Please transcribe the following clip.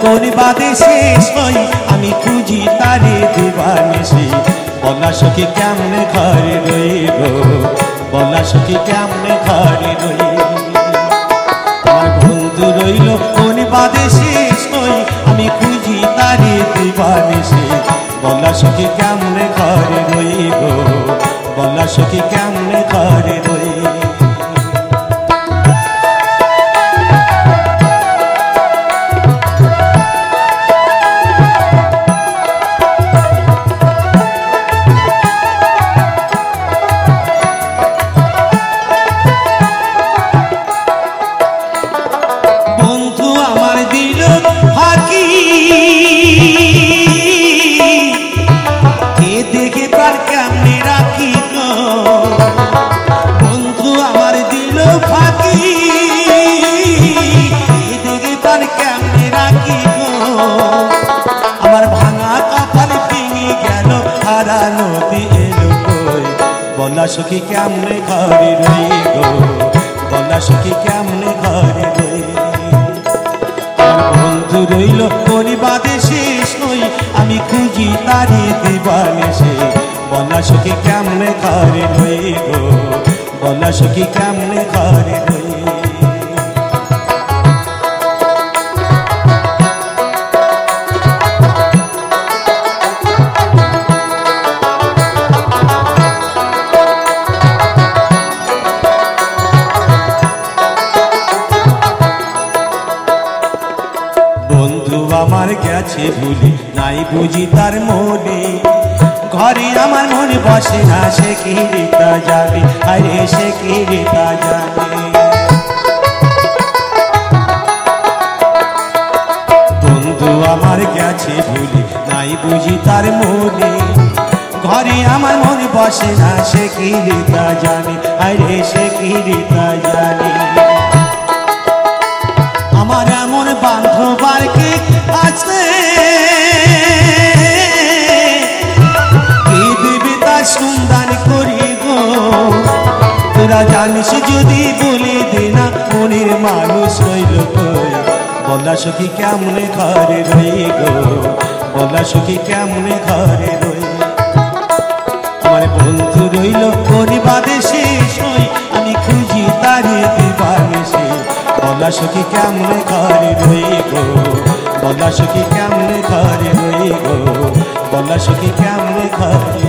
কোন বাদে শেষ হই আমি খুঁজি তারে দিবানিশি বলা সখী কেমনে ঘরে রইব বলা সখী কেমনে ঘরে রইব আমার বন্ধু রইল কোন বাদে শেষ হই আমি খুঁজি তারে দিবানিশি বলা সখী কেমনে ঘরে রইব বলা সখী কেমনে ঘরে রইব বলা সখী কেমনে ঘরে রইব বলা সখী কেমনে ঘরে রইব আমার বন্ধু রইল কোন বাদে শেষ হই আমি খুঁজি তারে দিবানিশি বলা সখী কেমনে ঘরে রইব বলা সখী কেমনে ঘরে রইব আমার গেছে ভুলি নাই বুঝি তার মনে ঘরে আমার মনে বসে না সে কি তা যাবে আরে সে কি তা যাবে বন্ধু আমার গেছে ভুলি নাই বুঝি তার মনে ঘরে আমার মনে বসে না সে কি তা জানে আরে সে কি তা জানে আমার এমন বান্ধব আর কি আছে কি দিবি তার সন্ধান করি গো তোরা জানিস যদি বলি দিনা মনের মানুষ রইল বলা সখী কেমনে ঘরে রই গো বলা সখী কেমনে ঘরে রই আমার বন্ধু রইল কোন বাদে শেষ হই আমি খুঁজি তারে দিবানিশি বলা সখী কেমনে ঘরে রইব বলা সখী কেমনে ঘরে রইব বলা সখী কেমনে ঘরে